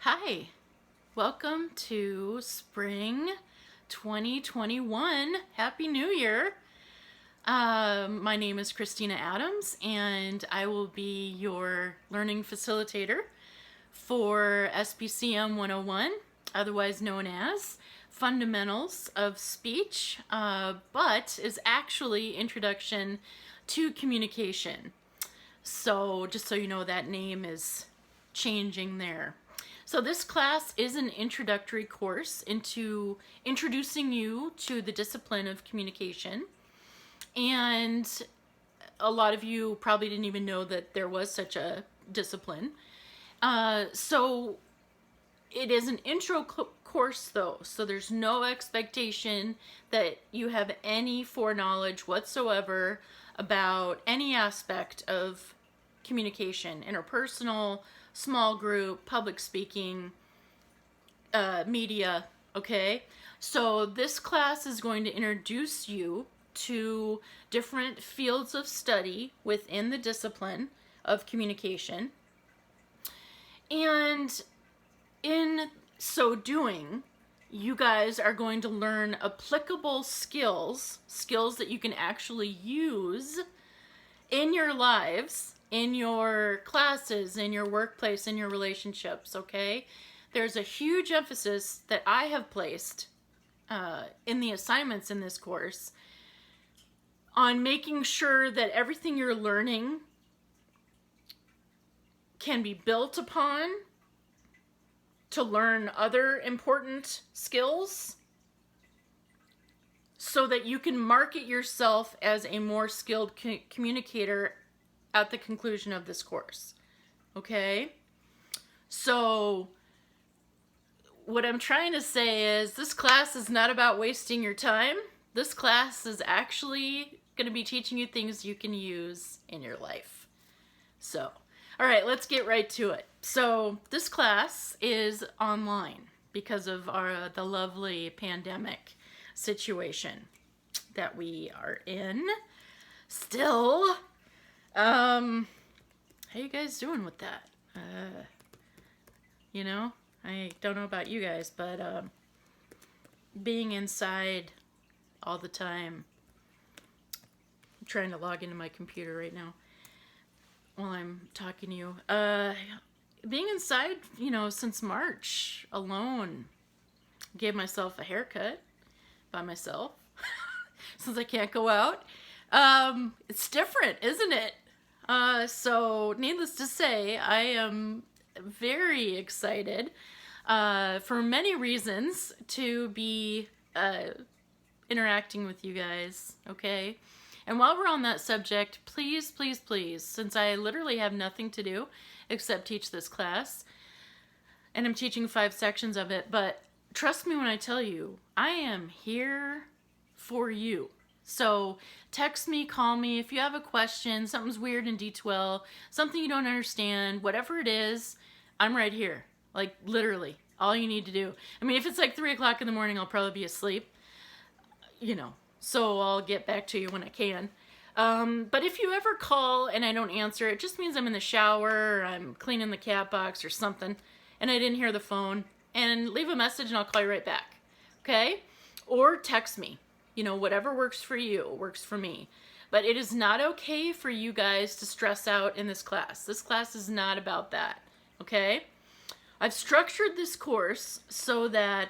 Hi, welcome to spring 2021. Happy New Year. My name is Christina Adams, and I will be your learning facilitator for SPCM 101, otherwise known as Fundamentals of Speech, but is actually Introduction to Communication. So just so you know, that name is changing there. So this class is an introductory course into introducing you to the discipline of communication. And a lot of you probably didn't even know that there was such a discipline. So it is an intro course though, so there's no expectation that you have any foreknowledge whatsoever about any aspect of communication, interpersonal, small group, public speaking, media, okay? So this class is going to introduce you to different fields of study within the discipline of communication. And in so doing, you guys are going to learn applicable skills that you can actually use in your lives, in your classes, in your workplace, in your relationships, okay? There's a huge emphasis that I have placed in the assignments in this course on making sure that everything you're learning can be built upon to learn other important skills so that you can market yourself as a more skilled communicator at the conclusion of this course. Okay? So what I'm trying to say is this class is not about wasting your time. This class is actually going to be teaching you things you can use in your life. So, all right, let's get right to it. So this class is online because of the lovely pandemic situation that we are in still. How you guys doing with that? You know, I don't know about you guys, but being inside all the time. I'm trying to log into my computer right now while I'm talking to you. Being inside, you know, since March alone. Gave myself a haircut by myself since I can't go out. It's different, isn't it? So needless to say, I am very excited for many reasons to be interacting with you guys, okay? And while we're on that subject, please, please, please, since I literally have nothing to do except teach this class, and I'm teaching 5 sections of it, but trust me when I tell you, I am here for you. So text me, call me, if you have a question, something's weird in D12, something you don't understand, whatever it is, I'm right here. Like, literally, all you need to do. I mean, if it's like 3 o'clock in the morning, I'll probably be asleep, you know, so I'll get back to you when I can. But if you ever call and I don't answer, it just means I'm in the shower, or I'm cleaning the cat box or something, and I didn't hear the phone. And leave a message and I'll call you right back, okay? Or text me. You know, whatever works for you works for me. But it is not okay for you guys to stress out in this class. This class is not about that, okay? I've structured this course so that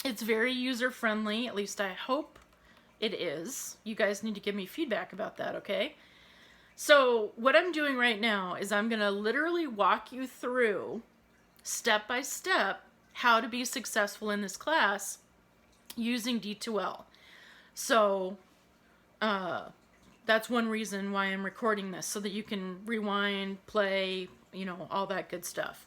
it's very user-friendly, at least I hope it is. You guys need to give me feedback about that, okay? So what I'm doing right now is I'm going to literally walk you through, step by step, how to be successful in this class using D2L. So that's one reason why I'm recording this, so that you can rewind, play, you know, all that good stuff.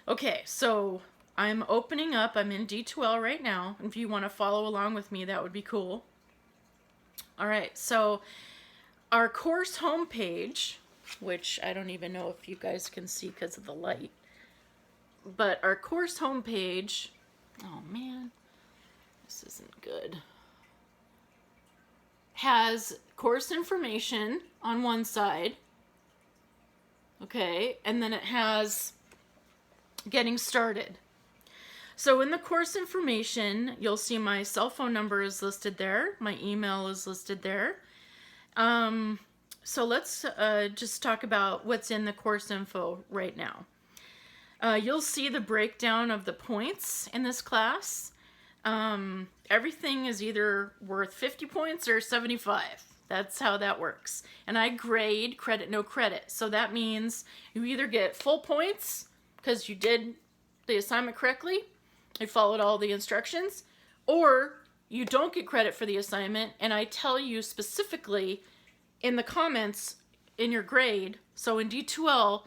Okay, so I'm opening up. I'm in D2L right now. If you want to follow along with me, that would be cool. All right, so our course homepage, which I don't even know if you guys can see because of the light, but our course homepage, oh man, this isn't good, has course information on one side, okay, and then it has getting started. So in the course information, you'll see my cell phone number is listed there. My email is listed there. So let's just talk about what's in the course info right now. You'll see the breakdown of the points in this class. Everything is either worth 50 points or 75. That's how that works. And I grade credit, no credit. So that means you either get full points because you did the assignment correctly, you followed all the instructions, or you don't get credit for the assignment, and I tell you specifically in the comments in your grade. So in D2L,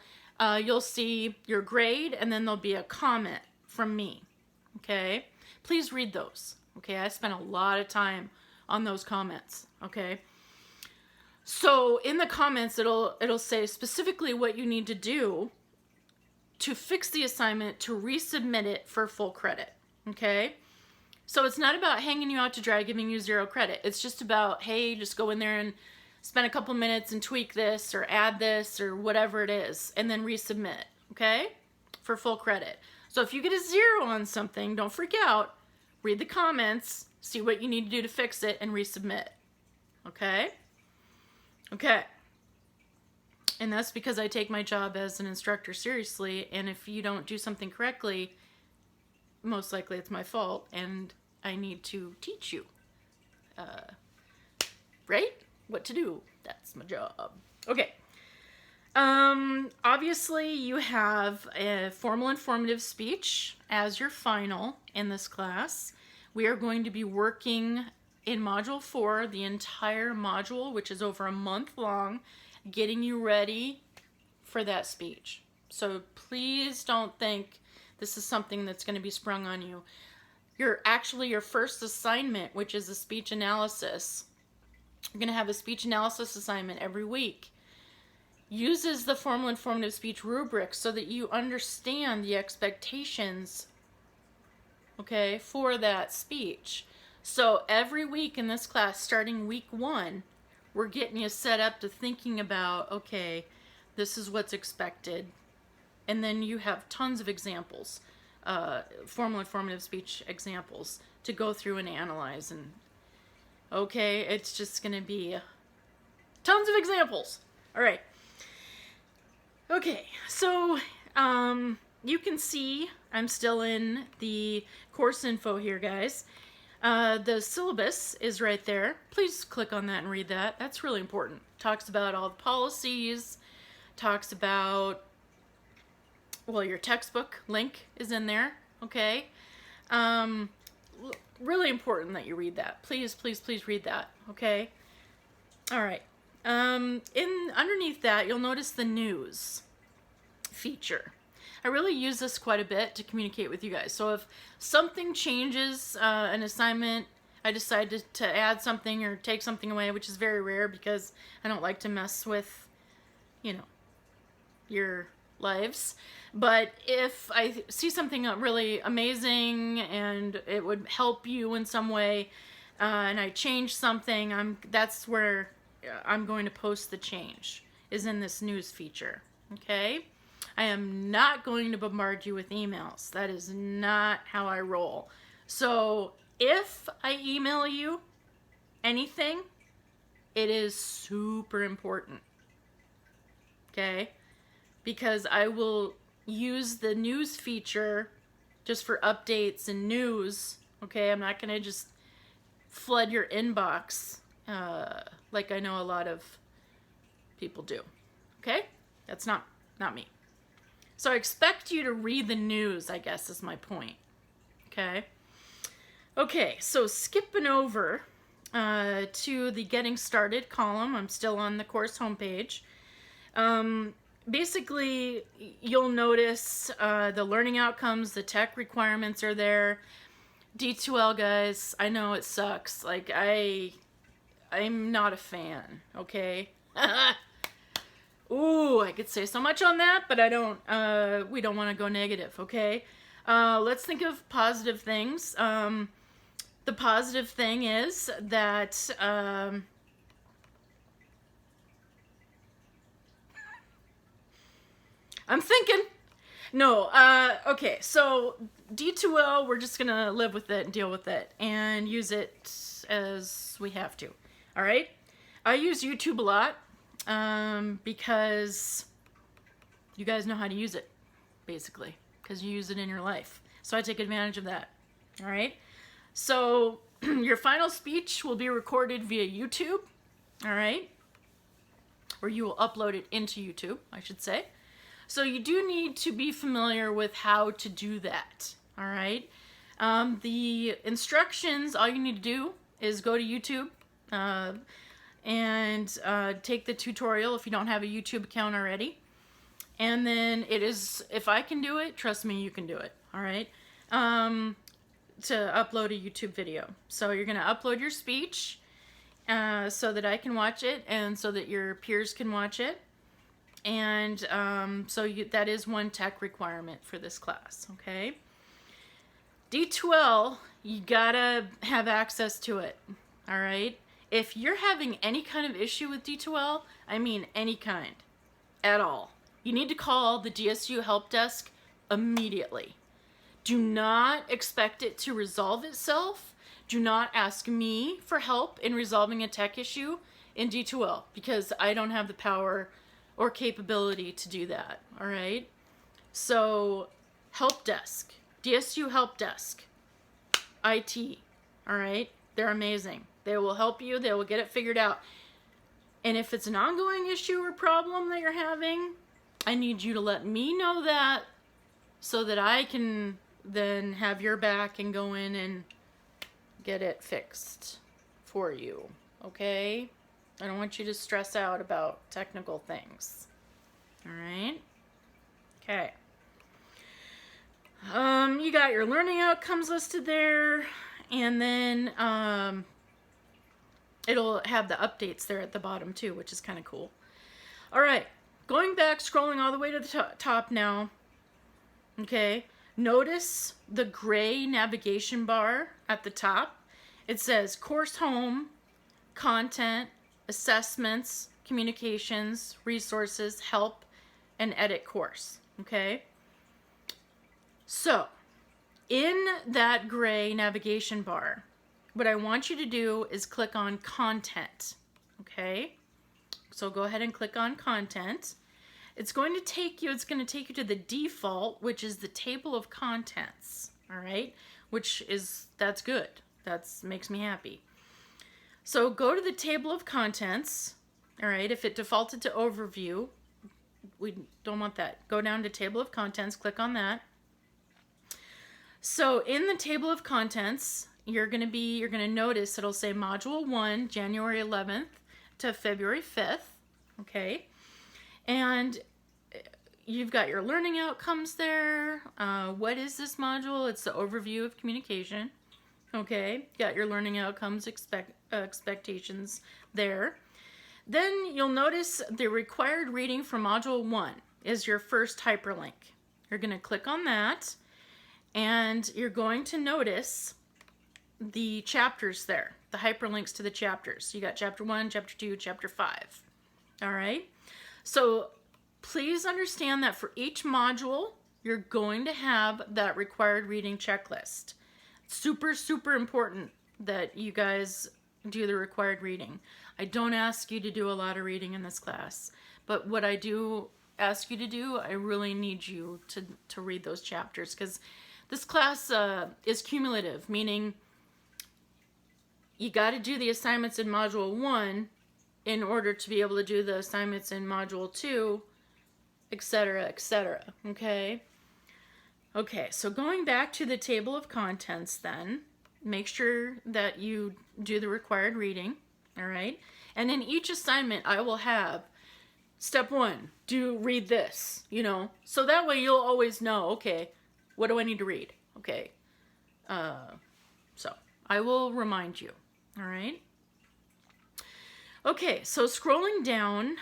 you'll see your grade, and then there'll be a comment from me. Okay? Please read those. Okay? I spent a lot of time on those comments. Okay? So in the comments, it'll say specifically what you need to do to fix the assignment to resubmit it for full credit. Okay? So it's not about hanging you out to dry, giving you 0 credit. It's just about, hey, just go in there and spend a couple minutes and tweak this or add this or whatever it is, and then resubmit, okay? For full credit. So if you get a 0 on something, don't freak out. Read the comments, see what you need to do to fix it, and resubmit. Okay? Okay. And that's because I take my job as an instructor seriously, and if you don't do something correctly, most likely it's my fault, and I need to teach you. Right? What to do. That's my job. Okay. Obviously you have a formal informative speech as your final in this class. We are going to be working in Module 4, the entire module, which is over a month long, getting you ready for that speech. So please don't think this is something that's going to be sprung on you. Your first assignment, which is a speech analysis. You're going to have a speech analysis assignment every week. Uses the formal informative speech rubric so that you understand the expectations, okay, for that speech. So every week in this class, starting week 1, we're getting you set up to thinking about, okay, this is what's expected. And then you have tons of examples, formal informative speech examples to go through and analyze. And okay, it's just going to be tons of examples. All right. Okay, so you can see I'm still in the course info here, guys. The syllabus is right there. Please click on that and read that. That's really important. Talks about all the policies, talks about, well, your textbook link is in there, okay? Really important that you read that. Please, please, please read that, okay? All right. Underneath that, you'll notice the news feature. I really use this quite a bit to communicate with you guys. So if something changes, an assignment, I decide to add something or take something away, which is very rare because I don't like to mess with, you know, your lives. But if I see something really amazing and it would help you in some way, and I change something, that's where I'm going to post the change, is in this news feature, okay? I am not going to bombard you with emails. That is not how I roll. So if I email you anything, it is super important, okay? Because I will use the news feature just for updates and news, okay? I'm not going to just flood your inbox like I know a lot of people do, okay? That's not me. So I expect you to read the news, I guess, is my point, okay? Okay, so skipping over to the Getting Started column. I'm still on the course homepage. Basically, you'll notice the learning outcomes, the tech requirements are there. D2L, guys, I know it sucks. Like, I'm not a fan, okay? Ooh, I could say so much on that, but I don't, we don't want to go negative, okay? Let's think of positive things. The positive thing is that, I'm thinking, No, okay, so D2L, we're just gonna live with it and deal with it and use it as we have to. All right? I use YouTube a lot because you guys know how to use it, basically, because you use it in your life. So I take advantage of that. All right? So your final speech will be recorded via YouTube. All right? Or you will upload it into YouTube, I should say. So you do need to be familiar with how to do that. All right? The instructions, all you need to do is go to YouTube and take the tutorial if you don't have a YouTube account already. And then it is, if I can do it, trust me, you can do it. All right? To upload a YouTube video. So you're going to upload your speech so that I can watch it and so that your peers can watch it. And that is one tech requirement for this class, okay? D2L, you gotta have access to it, all right? If you're having any kind of issue with D2L, I mean any kind, at all, you need to call the DSU help desk immediately. Do not expect it to resolve itself. Do not ask me for help in resolving a tech issue in D2L because I don't have the power or capability to do that, all right? So, help desk, DSU help desk, IT, all right? They're amazing. They will help you. They will get it figured out. And if it's an ongoing issue or problem that you're having, I need you to let me know that so that I can then have your back and go in and get it fixed for you, okay? I don't want you to stress out about technical things. All right? Okay. You got your learning outcomes listed there, and then it'll have the updates there at the bottom too, which is kind of cool. All right, going back, scrolling all the way to the top now. Okay, notice the gray navigation bar at the top. It says course home, content, assessments, communications, resources, help, and edit course, okay? So, in that gray navigation bar, what I want you to do is click on content, okay? So go ahead and click on content. It's going to take you to the default, which is the table of contents, all right? That's good. That makes me happy. So go to the table of contents, all right? If it defaulted to overview, we don't want that. Go down to table of contents, click on that. So in the table of contents, you're going to notice it'll say Module 1, January 11th to February 5th, okay? And you've got your learning outcomes there. What is this module? It's the overview of communication, okay? Got your learning outcomes expectations there. Then you'll notice the required reading for Module 1 is your first hyperlink. You're going to click on that, and you're going to notice the chapters there, the hyperlinks to the chapters. You got Chapter 1, Chapter 2, Chapter 5. All right? So please understand that for each module, you're going to have that required reading checklist. Super, super important that you guys do the required reading. I don't ask you to do a lot of reading in this class, but what I do ask you to do, I really need you to read those chapters, because this class is cumulative, meaning you got to do the assignments in Module 1 in order to be able to do the assignments in Module 2, etc., okay? Okay, so going back to the table of contents then, make sure that you do the required reading, all right? And in each assignment, I will have step 1, read this, so that way you'll always know, okay, what do I need to read? Okay, so I will remind you, all right? Okay, so scrolling down,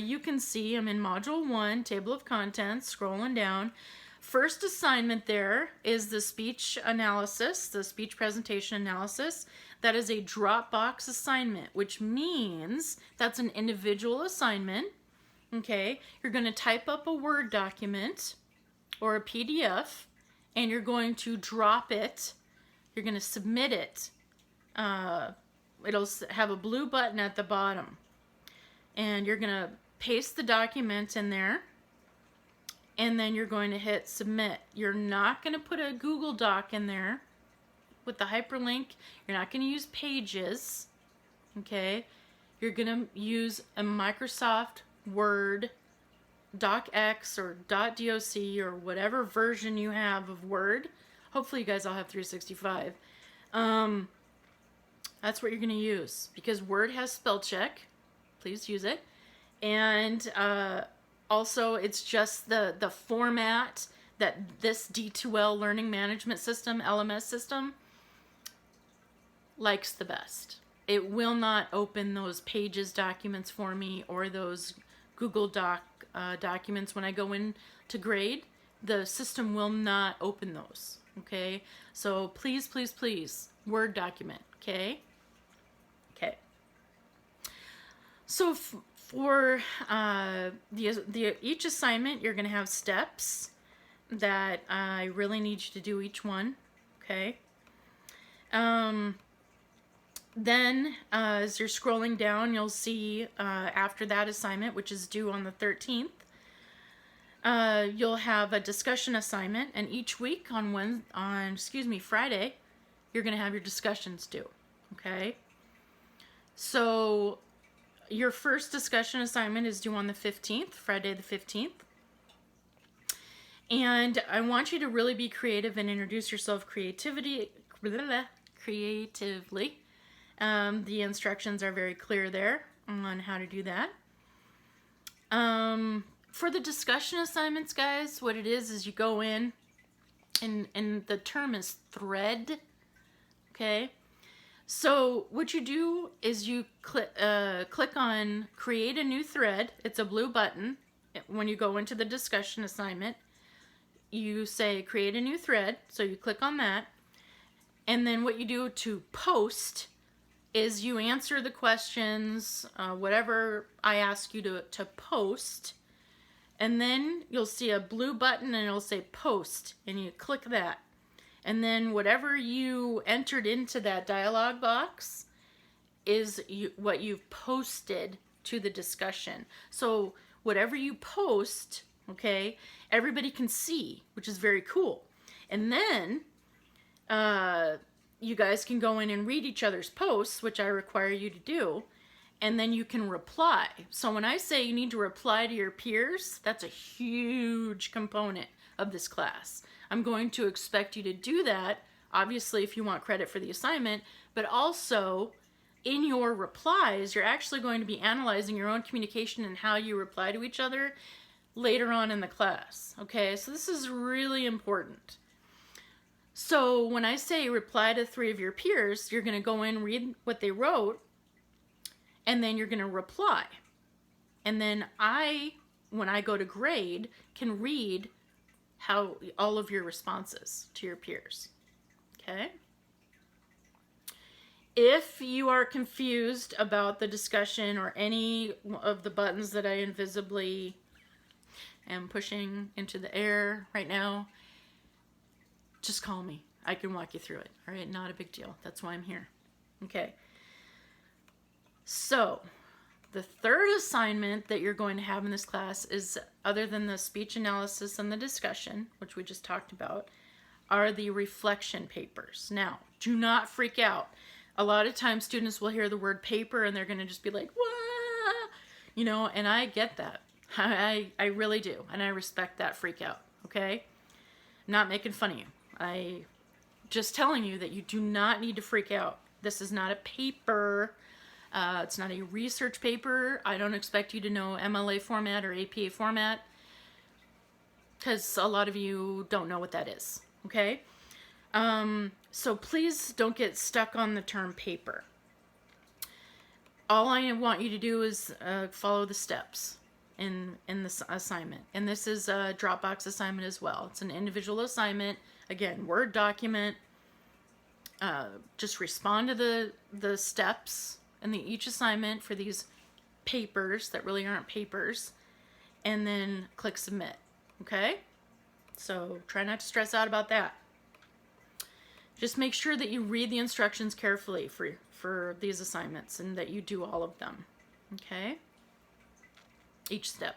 you can see I'm in Module 1, Table of Contents, scrolling down. First assignment there is the speech analysis, the speech presentation analysis. That is a Dropbox assignment, which means that's an individual assignment, okay? You're going to type up a Word document, or a PDF, and you're going to drop it. You're going to submit it. It'll have a blue button at the bottom, and you're going to paste the document in there, and then you're going to hit submit. You're not going to put a Google Doc in there with the hyperlink. You're not going to use Pages, okay? You're going to use a Microsoft Word docx or .doc or whatever version you have of Word. Hopefully you guys all have 365. That's what you're going to use, because Word has spell check. Please use it. And also, it's just the format that this D2L Learning Management System, LMS system, likes the best. It will not open those Pages documents for me, or those Google Doc documents when I go in to grade. The system will not open those, okay? So please, please, please, Word document, okay? Okay. So for each assignment, you're going to have steps that I really need you to do each one, okay? Then, as you're scrolling down, you'll see after that assignment, which is due on the 13th, you'll have a discussion assignment, and each week on Friday, you're going to have your discussions due, okay? So your first discussion assignment is due on the 15th, Friday the 15th. And I want you to really be creative and introduce yourself creatively. The instructions are very clear there on how to do that. For the discussion assignments, guys, what it is you go in, and the term is thread, okay? So what you do is you click on create a new thread. It's a blue button. When you go into the discussion assignment, you say create a new thread. So you click on that. And then what you do to post is you answer the questions, whatever I ask you to post. And then you'll see a blue button and it'll say post, and you click that. And then whatever you entered into that dialog box is what you've posted to the discussion. So whatever you post, okay, everybody can see, which is very cool. And then you guys can go in and read each other's posts, which I require you to do, and then you can reply. So when I say you need to reply to your peers, that's a huge component of this class. I'm going to expect you to do that, obviously, if you want credit for the assignment, but also in your replies, you're actually going to be analyzing your own communication and how you reply to each other later on in the class. Okay, so this is really important. So when I say reply to 3 of your peers, you're going to go in, read what they wrote, and then you're going to reply. And then when I go to grade, can read how all of your responses to your peers. Okay? If you are confused about the discussion or any of the buttons that I invisibly am pushing into the air right now, just call me. I can walk you through it. All right? Not a big deal. That's why I'm here. Okay. So, the third assignment that you're going to have in this class is, other than the speech analysis and the discussion, which we just talked about, are the reflection papers. Now, do not freak out. A lot of times students will hear the word paper and they're going to just be like, "Wah!" You know, and I get that. I really do. And I respect that freak out. Okay? I'm not making fun of you. I just telling you that you do not need to freak out. This is not a paper. It's not a research paper. I don't expect you to know MLA format or APA format, because a lot of you don't know what that is, okay? So please don't get stuck on the term paper. All I want you to do is follow the steps in this assignment. And this is a Dropbox assignment as well. It's an individual assignment. Again, Word document. Just respond to the steps in each assignment for these papers that really aren't papers, and then click submit. Okay? So try not to stress out about that. Just make sure that you read the instructions carefully for these assignments and that you do all of them. Okay? Each step.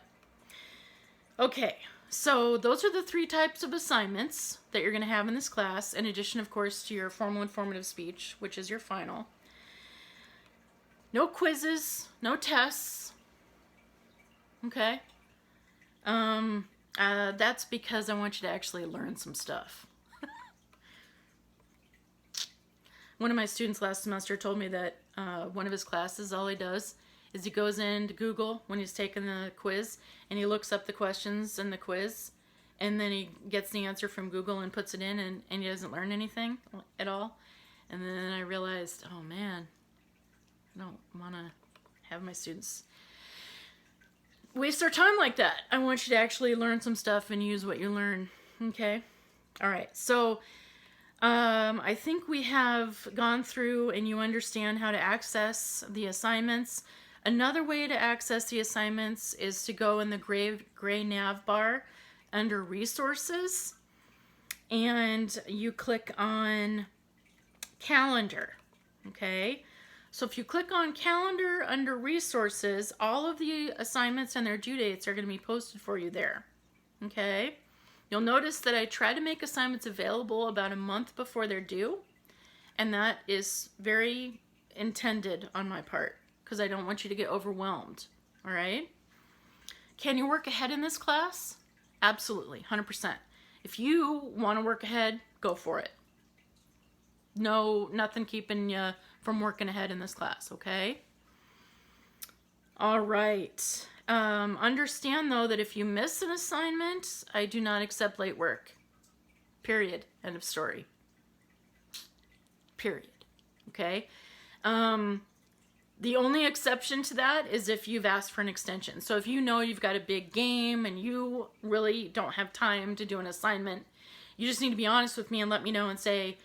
Okay, so those are the 3 types of assignments that you're going to have in this class, in addition, of course, to your formal informative speech, which is your final. No quizzes, no tests. Okay? That's because I want you to actually learn some stuff. One of my students last semester told me that one of his classes, all he does is he goes into Google when he's taking the quiz and he looks up the questions in the quiz and then he gets the answer from Google and puts it in and he doesn't learn anything at all. And then I realized, oh man, I don't want to have my students waste their time like that. I want you to actually learn some stuff and use what you learn. Okay? All right. So I think we have gone through and you understand how to access the assignments. Another way to access the assignments is to go in the gray nav bar under resources and you click on calendar. Okay? So if you click on calendar under resources, all of the assignments and their due dates are going to be posted for you there. Okay? You'll notice that I try to make assignments available about a month before they're due, and that is very intended on my part because I don't want you to get overwhelmed. All right? Can you work ahead in this class? Absolutely, 100%. If you want to work ahead, go for it. No, nothing keeping you from working ahead in this class, okay? All right. Understand, though, that if you miss an assignment, I do not accept late work. Period. End of story. Period. Okay? The only exception to that is if you've asked for an extension. So if you know you've got a big game and you really don't have time to do an assignment, you just need to be honest with me and let me know and say,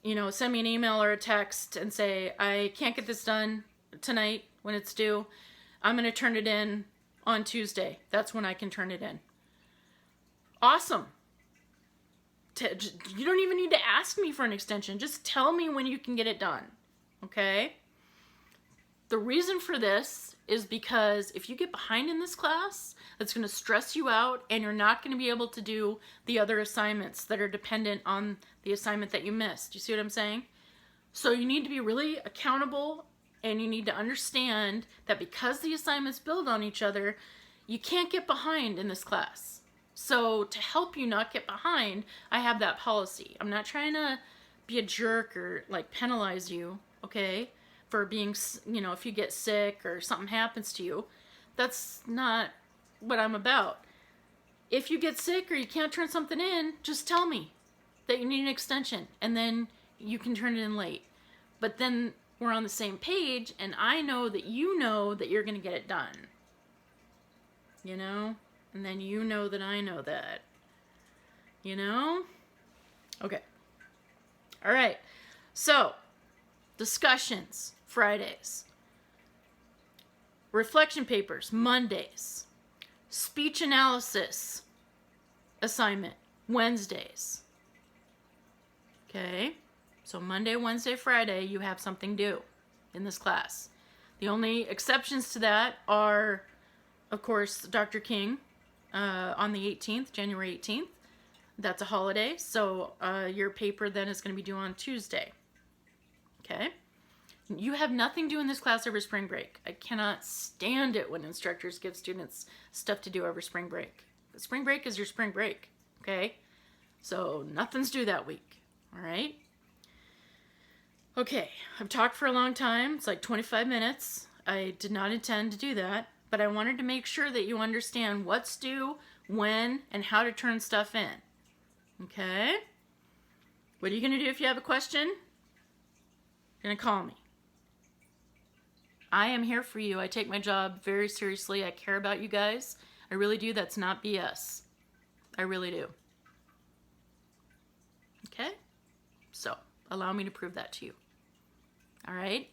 you know, send me an email or a text and say, I can't get this done tonight when it's due. I'm going to turn it in on Tuesday. That's when I can turn it in. Awesome. You don't even need to ask me for an extension. Just tell me when you can get it done. Okay? The reason for this is because if you get behind in this class, that's going to stress you out and you're not going to be able to do the other assignments that are dependent on the assignment that you missed. You see what I'm saying? So you need to be really accountable and you need to understand that because the assignments build on each other, you can't get behind in this class. So to help you not get behind, I have that policy. I'm not trying to be a jerk or like penalize you, okay? For being, you know, if you get sick or something happens to you, that's not what I'm about. If you get sick or you can't turn something in, just tell me that you need an extension and then you can turn it in late. But then we're on the same page and I know that you're going to get it done. You know? And then you know that I know that. You know? Okay. All right. So, discussions, Fridays. Reflection papers, Mondays. Speech analysis assignment, Wednesdays. Okay? So Monday, Wednesday, Friday, you have something due in this class. The only exceptions to that are, of course, Dr. King on the 18th, January 18th. That's a holiday, so your paper then is going to be due on Tuesday. Okay? You have nothing due in this class over spring break. I cannot stand it when instructors give students stuff to do over spring break. Spring break is your spring break, okay? So nothing's due that week, all right? Okay, I've talked for a long time. It's like 25 minutes. I did not intend to do that, but I wanted to make sure that you understand what's due, when, and how to turn stuff in, okay? What are you going to do if you have a question? You're going to call me. I am here for you. I take my job very seriously. I care about you guys. I really do. That's not BS. I really do. Okay? So, allow me to prove that to you. All right?